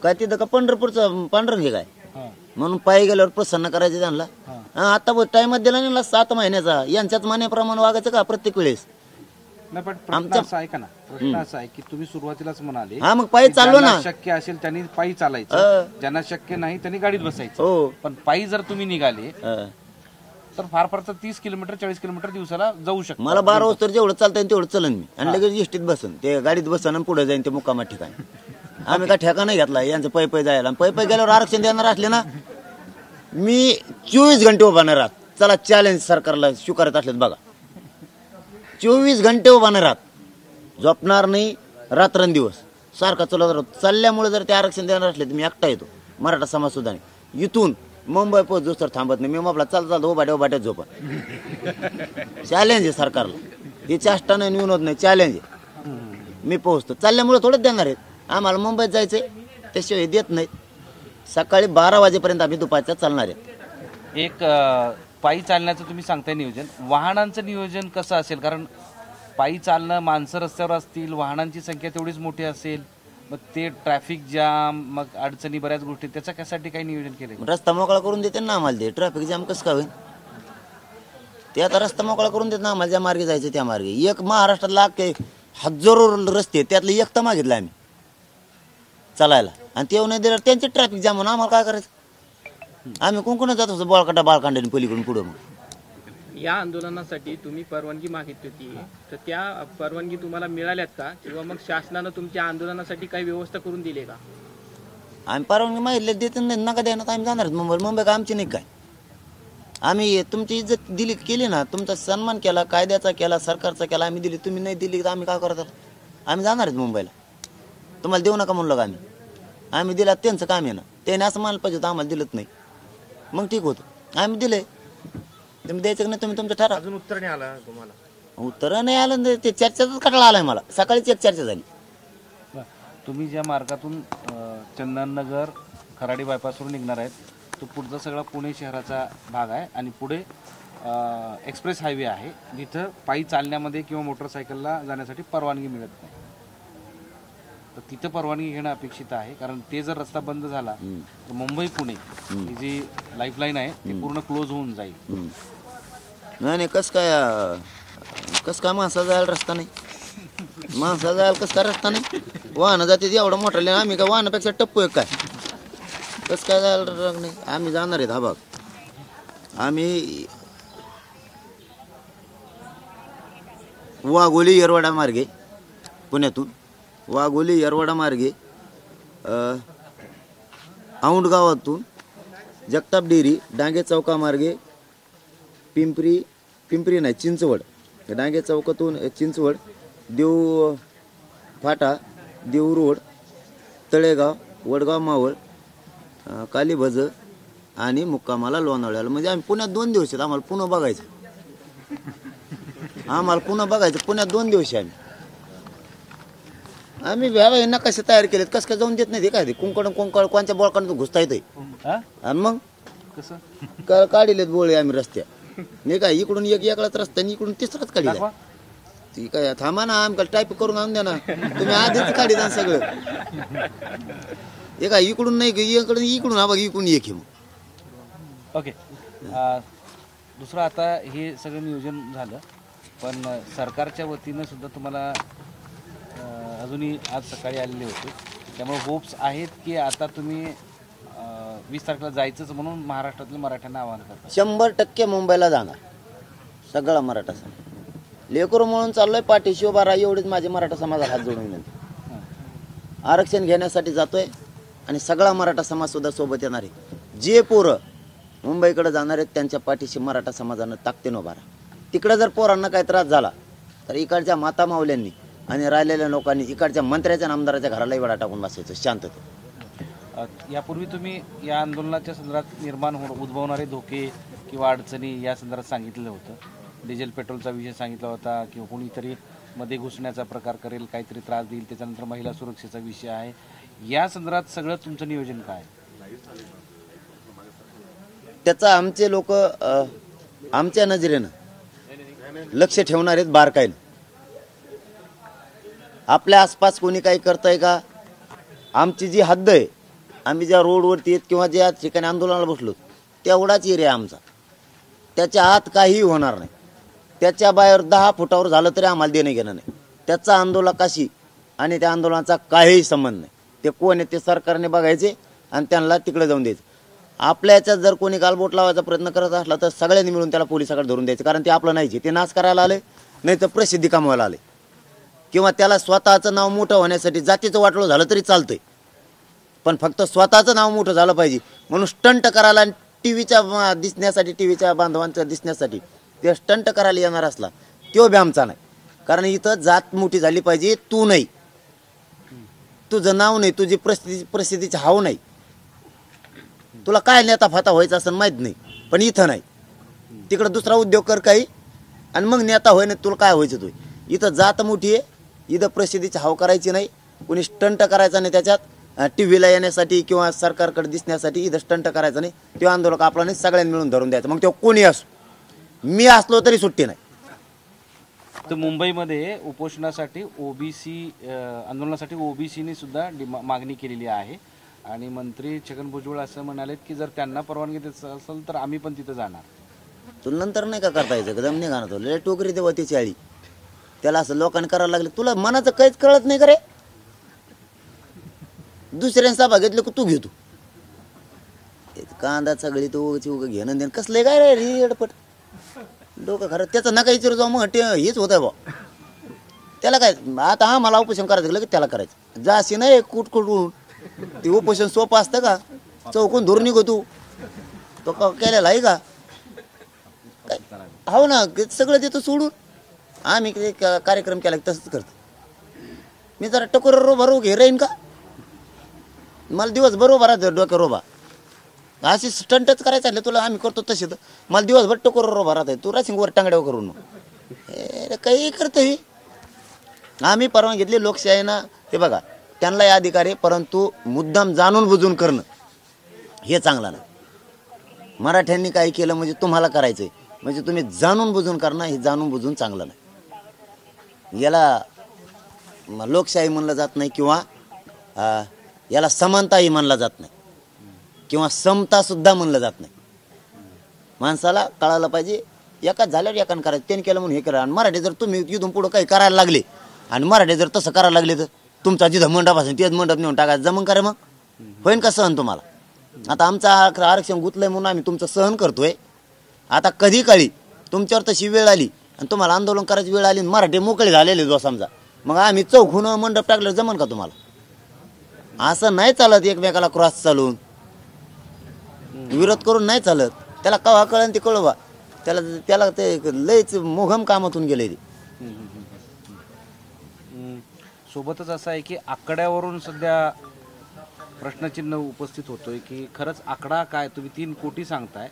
Speaker 1: काय तिथं का पंढरपूरचं पांढरं हे काय
Speaker 2: हां
Speaker 1: म्हणून पायी गेल्यावर प्रसन्न करायचे त्यांना. आता टाइमात दिला नाही 7 महिन्याचा. यांच्याच मान्याप्रमाणे वागायचं का प्रत्येक वेळेस?
Speaker 2: नाही पण प्रश्न असा आहे का ना, प्रश्न असा आहे की तुम्ही सुरुवातीलाच म्हणाले
Speaker 1: हा मग पायी चाललो ना.
Speaker 2: शक्य असेल त्यांनी पायी चालायचं, ज्यांना शक्य नाही त्यांनी गाडीत बसायचं.
Speaker 1: हो
Speaker 2: पण पायी जर तुम्ही निघाले तर फार फार तर 30 किलोमीटर 40 किलोमीटर दिवसाला जाऊ शकतो.
Speaker 1: मला 12 वाजता जेवढं चालतं तेवढं चलन मी आणि लगेच इष्टीत बसन, ते गाडीत बसन आणि पुढे जाईन ते मुक्कामात ठिकाणी. आम्ही काय ठेका नाही घेतला यांचं पै जायला. पै गेल्यावर आरक्षण देणार असले ना, मी 24 घंटे उभा नाही राहत. चला चॅलेंज सरकारला स्वीकारत असलेत बघा. 24 घंटे उभा नाही राहत, झोपणार नाही रात्रंदिवस सारखा चलत राहतो. चालल्यामुळे जर ते आरक्षण देणार असले तर मी एकटा येतो. मराठा समाज सुद्धा नाही. इथून मुंबई पोहोचतो तर थांबत नाही. मी आपला चालत उभाट्यात झोपा. चॅलेंज आहे सरकारला. हे चाष्टा नाही, विनोद नाही, चॅलेंज आहे. मी पोहोचतो. चालल्यामुळे थोडंच देणार आहेत. आम्हाला मुंबईत जायचंय त्याशिवाय देत नाहीत. सकाळी 12 वाजेपर्यंत आम्ही दुपारच्या चालणार आहेत.
Speaker 2: एक पायी चालण्याचं तुम्ही सांगताय नियोजन, वाहनांचं नियोजन कसं असेल? कारण पायी चालणं, माणसं रस्त्यावर असतील, वाहनांची संख्या तेवढीच मोठी असेल, मग ते ट्रॅफिक जाम, मग अडचणी बऱ्याच गोष्टी, त्याच्या कशासाठी काही नियोजन केलं?
Speaker 1: रस्ता मोकळा करून देते ना आम्हाला. ते ट्रॅफिक जाम कसं काय होईल? ते आता रस्ता मोकळा करून देत ना आम्हाला. ज्या मार्गे जायचं त्या मार्गे. एक महाराष्ट्रातला हजारो रस्ते त्यातले एक तर मागितलं आम्ही चालायला आणि ते नाही दिलं त्यांचे ट्रॅफिक जाम म्हणून आम्हाला काय करायचं? आम्ही कोण जात असतो बाळकांड्याने पलीकडून पुढं. मग
Speaker 4: या आंदोलनासाठी तुम्ही परवानगी मागितली होती, तर त्या परवानगी तुम्हाला मिळाल्यात का, किंवा मग शासनानं तुमच्या आंदोलनासाठी काही व्यवस्था करून दिली का?
Speaker 1: आम्ही परवानगी मागितले देत नाही, नका द्या ना, तर आम्ही जाणारच मुंबई का आमची नाही काय. आम्ही तुमची इज्जत दिली केली ना, तुमचा सन्मान केला, कायद्याचा केला, सरकारचा केला, आम्ही दिली. तुम्ही नाही दिली तर आम्ही काय करतात? आम्ही जाणारच मुंबईला. तुम्हाला देऊ नका म्हणलं का आम्ही दिला, त्यांचं काम आहे ना. त्याने असं मानलं पाहिजे होतं, आम्हाला दिलंच नाही, मग ठीक होतं. आम्ही दिले, तुम्ही द्यायचं नाही, तुम्ही तुमचं ठरा.
Speaker 3: अजून उत्तर नाही आलं तुम्हाला?
Speaker 1: उत्तर नाही आलं ना, ते चर्चेचाच कटाळा आलाय मला. सकाळीच एक चर्चा झाली.
Speaker 2: तुम्ही ज्या मार्गातून चंदननगर खराडी बायपासवरून निघणार आहेत, तो पुढचा सगळा पुणे शहराचा भाग आहे आणि पुढे एक्सप्रेस हायवे आहे, जिथं पायी चालण्यामध्ये किंवा मोटरसायकलला जाण्यासाठी परवानगी मिळत नाही. तर तिथं परवानगी घेणं अपेक्षित आहे, कारण ते जर रस्ता बंद झाला तर मुंबई पुणे ही जी लाईफलाईन आहे ती पूर्ण क्लोज होऊन जाईल.
Speaker 1: नाही कसं काय माणसा जायला रस्ता नाही, माणसा जायला कसं काय रस्ता नाही. वाहनं जाते एवढं मोठं, आम्ही काय वाहनापेक्षा टप्पू आहे काय? कसं काय जायला नाही. आम्ही जाणार आहेत. हा भाग आम्ही वाघोली येरवाडा मार्गे, पुण्यातून वाघोली येरवाडा मार्गे औंध गावातून जगताप डेअरी, डांगे चौकामार्गे पिंपरी नाही चिंचवड, डांगे चौकातून चिंचवड, देव फाटा, देव रोड, तळेगाव, वडगाव मावळ, कालीभज आणि मुक्कामाला लोणावळ्याला. म्हणजे आम्ही पुण्यात 2 दिवस आहेत. आम्हाला पुणे बघायचं, पुण्यात 2 दिवस आहे. आम्ही व्यावहारिक नकाशे तयार केलेत, कसं काय जाऊन देत नाही. ते काय ते कोंकण कोणत्या बोळकांना घुसता येते. आणि मग
Speaker 2: कसं
Speaker 1: काढलेत बोळे आम्ही रस्त्या, नाही काय इकडून एकलाच रस्ता आणि इकडून तिसराच काढला. ती काय थांबा ना, आमकाल टाईप करून आणून द्या ना, तुम्ही आधीच काढी द्या सगळं. हे काय इकडून नाही इकडून हा बघ इकडून एक हे. मग
Speaker 2: ओके, दुसरं आता हे सगळं नियोजन झालं, पण सरकारच्या वतीनं सुद्धा तुम्हाला अजूनही आज सकाळी आलेले होते, त्यामुळे होप्स आहेत की आता तुम्ही 20 तारखेला जायचंच म्हणून महाराष्ट्रातल्या मराठ्यांना आवाहन करता?
Speaker 1: 100% मुंबईला जाणार सगळा मराठा समाज. लेकरू म्हणून चाललोय, पाठीशी उभा राहा एवढीच माझी मराठा समाजाला हात जोडून विनंती. आरक्षण घेण्यासाठी जातोय आणि सगळा मराठा समाज सुद्धा सोबत येणार आहे. जे पोरं मुंबईकडे जाणार आहेत त्यांच्या पाठीशी मराठा समाजानं ताकदीनं उभा राहा. तिकडे जर पोरांना काही त्रास झाला तर इकडच्या माता मावल्यांनी आणि राहिलेल्या लोकांनी इकडच्या मंत्र्याच्या आणि आमदाराच्या घरालाही वेळा टाकून बसायचं शांततेत.
Speaker 2: यापूर्वी तुम्ही या आंदोलनाच्या संदर्भात निर्माण उद्भवणारे धोके किंवा अडचणी या संदर्भात सांगितलेलं होतं. डिझेल पेट्रोलचा विषय सांगितला होता, किंवा कोणीतरी मध्ये घुसण्याचा प्रकार करेल, काहीतरी त्रास देईल. त्याच्यानंतर महिला सुरक्षेचा विषय आहे. या संदर्भात सगळं तुमचं नियोजन काय?
Speaker 1: त्याचा आमचे लोक आमच्या नजरेनं लक्ष ठेवणार आहेत बारकाईनं. आपल्या आसपास कोणी काही करतंय का? आमची जी हद्द आहे, आम्ही ज्या रोडवरती आहेत किंवा ज्या ठिकाणी आंदोलनाला बसलो तेवढाच एरिया आमचा, त्याच्या आत काहीही होणार नाही. त्याच्या बाहेर 10 फुटावर झालं तरी आम्हाला देणं घेणं नाही. त्याचा आंदोलकाशी आणि त्या आंदोलनाचा काहीही संबंध नाही. ते कोण आहे ते सरकारने बघायचे आणि त्यांना तिकडे जाऊन द्यायचं. आपल्या याच्यात जर कोणी गालबोट लावायचा प्रयत्न करत असला तर सगळ्यांनी मिळून त्याला पोलिसाकडे धरून द्यायचं, कारण ते आपलं नाहीचे. ते नाश करायला आले, नाही तर प्रसिद्धी कमवायला आले, किंवा त्याला स्वतःचं नाव मोठं होण्यासाठी जातीचं वाटलं झालं तरी चालतंय, पण फक्त स्वतःचं नाव मोठं झालं पाहिजे म्हणून स्टंट करायला आणि टीव्हीच्या दिसण्यासाठी, टीव्हीच्या बांधवांच्या दिसण्यासाठी ते स्टंट करायला येणार असला तो बी आमचा नाही. कारण इथं जात मोठी झाली पाहिजे, तू नाही, तुझं नाव नाही, तुझी प्रसिद्धीची हाव नाही, तुला काय नेता फाता व्हायचं असं माहीत नाही, पण इथं नाही. तिकडं दुसरा उद्योग कर काही आणि मग नेता होय नाही, तुला काय व्हायचं. तू इथं जात मोठी आहे, इथं प्रसिद्धीची हाव करायची नाही, कोणी स्टंट करायचा नाही. त्याच्यात टी व्हीला येण्यासाठी किंवा सरकारकडे दिसण्यासाठी इथं स्टंट करायचा नाही. तो आंदोलक आपला नाही, सगळ्यांनी मिळून धरून द्यायचं. मग तो कोणी असो, मी असलो तरी सुट्टी नाही.
Speaker 2: तर मुंबईमध्ये उपोषणासाठी ओबीसी आंदोलनासाठी ओबीसीने सुद्धा मागणी केलेली आहे आणि मंत्री छगन भुजबळ असं म्हणालेत की जर त्यांना परवानगी देत असेल तर आम्ही पण तिथं जाणार.
Speaker 1: तुला नंतर नाही का करता यायचं, कदम नाही घालतो लय टोकरी देवा त्याची आळी. त्याला असं लोकांनी करायला लागले, तुला मनाचं काहीच कळत नाही का रे? दुसऱ्यांचा सभा घेतलं की तू घेतो कांदा सगळी तो घेणं देणं कसलं काय रे अडपट. डोकं खरं त्याचं नका विचारू जाऊ मग हेच होत आहे बा त्याला काय आता मला उपोषण करायचं की त्याला करायचं जाशी नाही कुठकुठून ते उपोषण सोपं असतं का चौकून धरून निघो तू तो केलेला आहे का हो ना सगळं देतो सोडून आम्ही कार्यक्रम केला तसंच करतो मी जरा टकोर रोबा रोग हे राहीन का मला दिवस बरोबर राहतो डोक्या रोबा अशी स्टंटच करायचं आहे तुला आम्ही करतो तसे तर मला दिवसभर टकोर रोबा राहत आहे तू राहशील वर टांगड्यावर करून मग काही करतोय आम्ही परवानगी घेतली लोकशाहीनं हे बघा त्यांनाही अधिकार आहे परंतु मुद्दाम जाणून बुजून करणं हे चांगलं नाही मराठ्यांनी काय केलं म्हणजे तुम्हाला करायचंय म्हणजे तुम्ही जाणून बुजून करणं हे जाणून बुजून चांगलं नाही याला लोकशाही म्हणलं जात नाही किंवा याला समानताही म्हणलं जात नाही किंवा समता सुद्धा म्हणलं जात नाही माणसाला कळायला पाहिजे एकाच झाल्यावर एकानं करायचं त्यांनी केलं म्हणून हे करा आणि मराठी जर तुम्ही इथून पुढं काही करायला लागले आणि मराठी जर तसं करायला लागले तर तुमचा जिथं मंडप असेल तेच मंडप नेऊन टाकायचं जमून करा मग होईन का सहन तुम्हाला आता आमचं आरक्षण गुतलंय म्हणून आम्ही तुमचं सहन करतोय आता कधी काळी तुमच्यावर तशी वेळ आली आणि तुम्हाला आंदोलन करायची वेळ आली मराठी मोकळे झालेले जो समजा मग आम्ही चौकून मंडप टाकलं जमन का तुम्हाला असं नाही चालत एकमेकाला क्रॉस चालून विरोध करून नाही चालत त्याला कवा कळन ते कळवा त्याला ते लयच मोघम कामातून गेले ते
Speaker 2: सोबतच असं आहे की आकड्यावरून सध्या प्रश्नचिन्ह उपस्थित होतोय की खरंच आकडा काय तुम्ही 3 कोटी सांगताय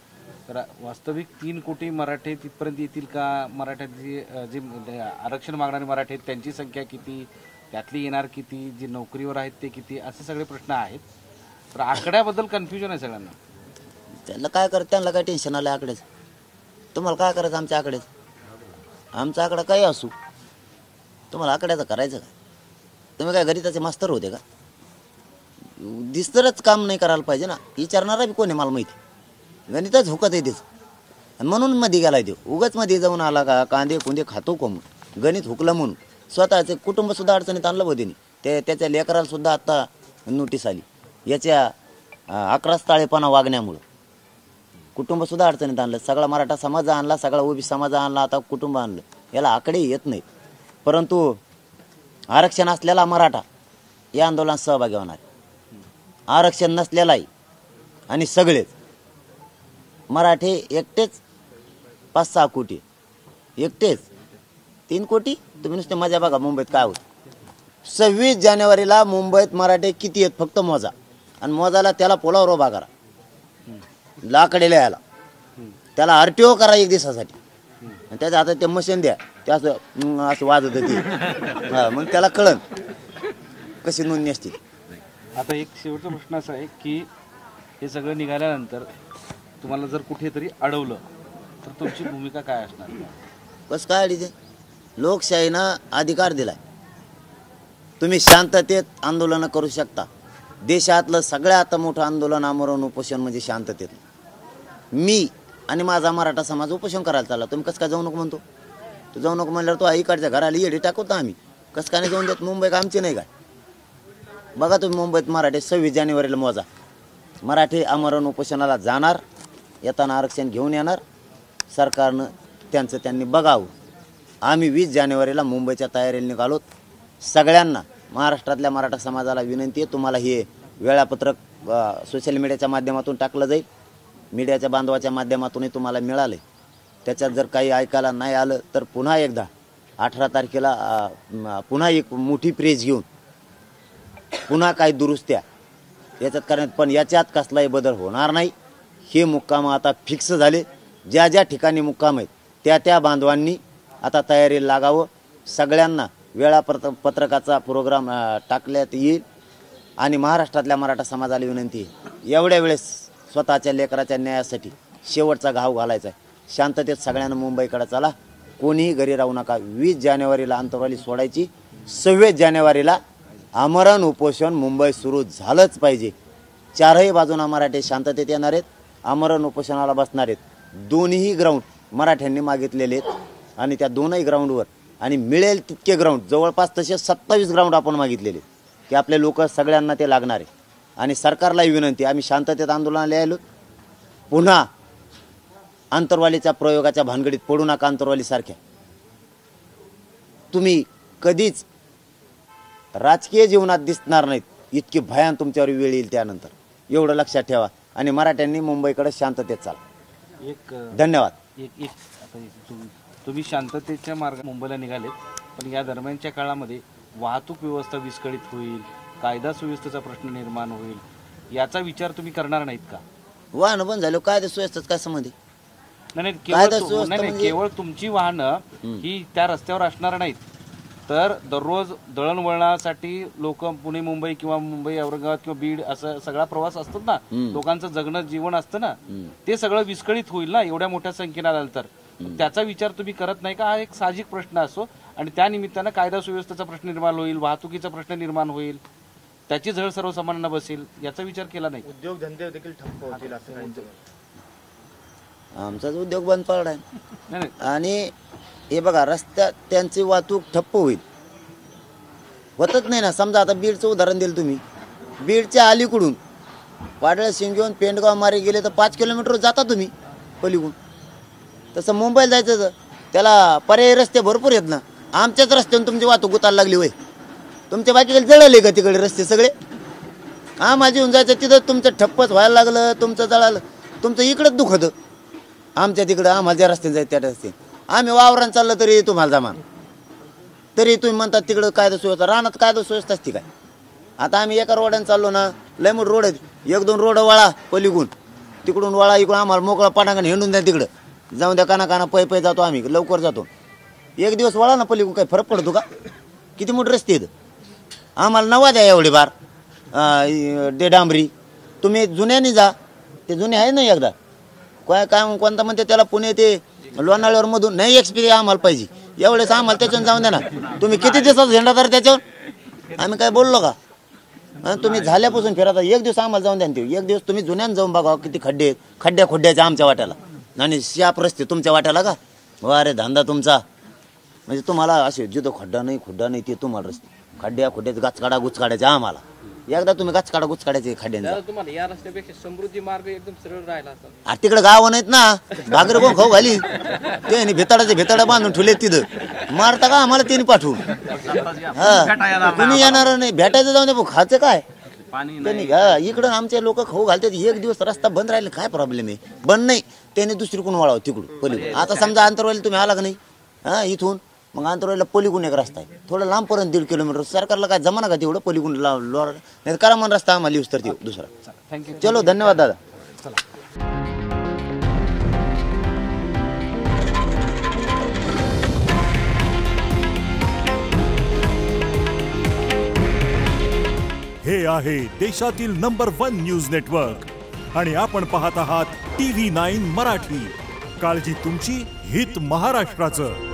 Speaker 2: तर वास्तविक 3 कोटी मराठे तिथपर्यंत येतील का मराठ्याची जे आरक्षण मागणारे मराठे आहेत त्यांची संख्या किती त्यातली येणार किती जी नोकरीवर आहेत ते किती असे सगळे प्रश्न आहेत तर आकड्याबद्दल कन्फ्युजन आहे सगळ्यांना
Speaker 1: त्यांना काय करत त्यांना काय टेन्शन आलं आकडेच तुम्हाला काय करायचं आमच्या आकडेच आमचा आकडा काही असू तुम्हाला आकड्याचं करायचं का तुम्ही काय गणिताचे मास्तर होते का दिसतरच काम नाही करायला पाहिजे ना विचारणारा बी कोणी मला माहिती गणितच हुकत आहे तेच आणि म्हणून मध्ये गेलाय ते उगाच मध्ये जाऊन आला का कांदे कुंदे खातो का म्हणून गणित हुकलं म्हणून स्वतःचे कुटुंबसुद्धा अडचणीत आणलं बदीने त्याच्या लेकराला सुद्धा आत्ता नोटीस आली याच्या 11 ताळेपणा वागण्यामुळं कुटुंबसुद्धा अडचणीत आणलं सगळा मराठा समाज आणला सगळा ओबी समाज आणला आता कुटुंब आणलं याला आकडे येत नाहीत परंतु आरक्षण असलेला मराठा या आंदोलनात सहभागी होणार आरक्षण नसलेलाही आणि सगळेच मराठे एकटेच 5-6 कोटी एकटेच 3 कोटी तुम्ही नुसते मजा बघा मुंबईत काय होत 26 जानेवारीला मुंबईत मराठे किती आहेत फक्त मोजा आणि मोजाला त्याला पोलावर उभा करा लाकडेला यायला त्याला RTO करा 1 दिवसासाठी आणि त्याच्या हातात ते मशीन द्या ते असं वाजत होती मग त्याला कळन कशी नोंदणी असते
Speaker 2: आता एक शेवटचा प्रश्न असा आहे की हे सगळं निघाल्यानंतर तुम्हाला जर कुठेतरी अडवलं तर तुमची भूमिका काय असणार
Speaker 1: बस काय अडीचे लोकशाहीनं अधिकार दिलाय तुम्ही शांततेत आंदोलनं करू शकता देशातलं सगळ्यात मोठं आंदोलन आमरण उपोषण म्हणजे शांततेत मी आणि माझा मराठा समाज उपोषण करायला चालला तुम्ही कसं काय जाऊ नको म्हणतो तू जाऊ नको म्हणल्यावर तो इकडच्या घराला येडी टाकवतो आम्ही कसं काय नाही जाऊन देत मुंबई का आमची नाही काय बघा तुम्ही मुंबईत मराठे 26 जानेवारीला मोजा मराठे आमरण उपोषणाला जाणार येताना आरक्षण घेऊन येणार सरकारनं त्यांनी बघावं आम्ही 20 जानेवारीला मुंबईच्या तयारीला निघालोत सगळ्यांना महाराष्ट्रातल्या मराठा समाजाला विनंती आहे तुम्हाला हे वेळापत्रक सोशल मीडियाच्या माध्यमातून टाकलं जाईल मीडियाच्या बांधवाच्या माध्यमातूनही तुम्हाला मिळालं त्याच्यात जर काही ऐकायला नाही आलं तर पुन्हा एकदा 18 तारखेला पुन्हा एक मोठी प्रेस घेऊन पुन्हा काही दुरुस्त्या याच्यात करण्यात पण याच्यात कसलाही बदल होणार नाही हे मुक्काम आता फिक्स झाले ज्या ज्या ठिकाणी मुक्काम आहेत त्या बांधवांनी आता तयारीला लागावं सगळ्यांना वेळापत्रकाचा प्रोग्राम टाकण्यात येईल आणि महाराष्ट्रातल्या मराठा समाजाला विनंती आहे एवढ्या वेळेस स्वतःच्या लेकराच्या न्यायासाठी शेवटचा घाव घालायचा आहे शांततेत सगळ्यांना मुंबईकडे चला कोणीही घरी राहू नका 20 जानेवारीला अंतरवाली सोडायची 26 जानेवारीला आमरण उपोषण मुंबई सुरू झालंच पाहिजे 4ही बाजूंना मराठे शांततेत येणार आहेत आमरण उपोषणाला बसणार आहेत दोन्ही ग्राउंड मराठ्यांनी मागितलेले आहेत आणि त्या दोनही ग्राउंडवर आणि मिळेल तितके ग्राउंड जवळपास तसे 27 ग्राउंड आपण मागितलेले की आपले लोक सगळ्यांना ते लागणार आहे आणि सरकारलाही विनंती आम्ही शांततेत आंदोलनाला आलो पुन्हा आंतरवालीच्या प्रयोगाच्या भानगडीत पडू नका. आंतरवालीसारख्या तुम्ही कधीच राजकीय जीवनात दिसणार नाहीत. इतकी भयान तुमच्यावर वेळ येईल त्यानंतर. एवढं लक्षात ठेवा. आणि मराठ्यांनी मुंबईकडे शांततेत चाला.
Speaker 2: एक
Speaker 1: धन्यवाद.
Speaker 2: एक एक आता तुम्ही शांततेच्या मार्गात मुंबईला निघालेत, पण या दरम्यानच्या काळामध्ये वाहतूक व्यवस्था विस्कळीत होईल, कायदा सुव्यवस्थेचा प्रश्न निर्माण होईल, याचा विचार तुम्ही करणार नाहीत का?
Speaker 1: वाहन बंद झालं कायदा सुव्यवस्थेचं काय संबंध आहे?
Speaker 2: नाही
Speaker 1: कायदा सुव्यवस्था
Speaker 2: नाही
Speaker 1: म्हणजे-
Speaker 2: केवळ तुमची वाहनं ही त्या रस्त्यावर असणार नाहीत, तर दररोज दळणवळणासाठी लोक पुणे मुंबई किंवा मुंबई औरंगाबाद किंवा बीड असं सगळा प्रवास असतात ना, लोकांचं जगणं जीवन असतं ना, ते सगळं विस्कळीत होईल ना एवढ्या मोठ्या संख्येने आलं तर. त्याचा विचार तुम्ही करत नाही का? हा एक साहजिक प्रश्न असो आणि त्या निमित्तानं कायदा सुव्यवस्थेचा प्रश्न निर्माण होईल, वाहतुकीचा प्रश्न निर्माण होईल, त्याची झळ सर्वसामान्यांना बसेल, याचा विचार केला नाही.
Speaker 3: उद्योगधंदे देखील ठप्प होतील असं काहींचं मत.
Speaker 1: आमचाच उद्योग बंद पडलाय.
Speaker 2: नाही नाही,
Speaker 1: आणि हे बघा रस्त्यात त्यांची वाहतूक ठप्प होईल. होतच नाही ना. समजा आता बीडचं उदाहरण दिलं तुम्ही. बीडच्या अलीकडून वाडळ शिंगेहून पेंडगाव मारे गेले तर 5 किलोमीटर जाता तुम्ही पलीकडून. तसं मुंबईला जायचं तर त्याला पर्यायी रस्ते भरपूर आहेत ना. आमच्याच रस्त्यावरून तुमची वाहतूक उतारला लागली होय. तुमच्या बाकीकडे जळले का तिकडे रस्ते सगळे? आम्हाला येऊन जायचं तिथं तुमचं ठप्पच व्हायला लागलं, तुमचं जळालं, तुमचं इकडंच दुखतं. आमच्या तिकडं आम्हाला ज्या रस्त्याने जायचं त्या रस्ते आम्ही वावरान चाललं तरी तुम्हाला जमान, तरी तुम्ही म्हणतात तिकडं कायदा सुव्यवस्था. रानात कायदा सुव्यवस्था असते काय? आता आम्ही एका रोडाने चाललो ना, लय मोठे रोड आहेत, 1-2 रोड वळा पलीकडून, तिकडून वळा, इकडून आम्हाला मोकळा पाटांगण हिंडून द्या तिकडं. जाऊन द्या काना पै जातो आम्ही, लवकर जातो. एक दिवस वळा ना पलीकडून, काही फरक पडतो का? किती मोठे रस्ते आहेत. आम्हाला नवा द्या एवढी बार डांबरी. तुम्ही जुन्याने जा, ते जुने आहे ना एकदा काय कोणता म्हणते त्याला, पुणे ते लोणावळ्यावर मधून नाही एक्सपिरियन्स आम्हाला पाहिजे. एवढेच आम्हाला त्याच्यावर जाऊन द्या ना. तुम्ही किती दिवसात झेंडा तर त्याच्यावर आम्ही काय बोललो का? तुम्ही झाल्यापासून फिरता. एक दिवस आम्हाला जाऊन द्या ना. ते एक दिवस तुम्ही जुन्यानं जाऊन बघा किती खड्ड्याचे आमच्या वाट्याला आणि शाप रस्ते तुमच्या वाट्याला का? अरे धंदा तुमचा म्हणजे तुम्हाला असे जिथं खड्डा नाही ते तुम्हाला रस्ते खड्ड्याचे गाचकाडा गुचकाड्याचे आम्हाला. एकदा तुम्ही गाचकाडा गुचकाड्याचे खड्ड्यांचा.
Speaker 4: तुम्हाला या रस्त्यापेक्षा समृद्धी मार्ग एकदम सरळ राहिला असता.
Speaker 1: तिकडे गाव नाहीत ना, भाकर कोण खाऊ घाली ते भेताडा बांधून ठेवले तिथं. मारता का आम्हाला त्यांनी पाठवून? हा तुम्ही येणार नाही भेटायचं जाऊन दे. खायचं काय त्यांनी? इकडं आमचे लोक खाऊ घालतात. एक दिवस रस्ता बंद राहिले काय प्रॉब्लेम आहे? बंद नाही त्यांनी दुसरीकडून वळावं तिकडून पलीकडून. आता समजा आंतरवाली तुम्ही आला का नाही इथून, मग आंतरवालीला पलीकडून एक रस्ता आहे थोडं लांबपर्यंत 1.5 किलोमीटर. सरकारला काय जमाना का तेवढं पलीकडून नाही करा मन रस्ता आम्हाला यूज तर दुसरा.
Speaker 2: थँक्यू.
Speaker 1: चलो धन्यवाद दादा.
Speaker 5: हे आहे देशातील नंबर 1 न्यूज नेटवर्क आणि आपण पाहत आहात TV9 मराठी. काळजी तुमची, हित महाराष्ट्राचं.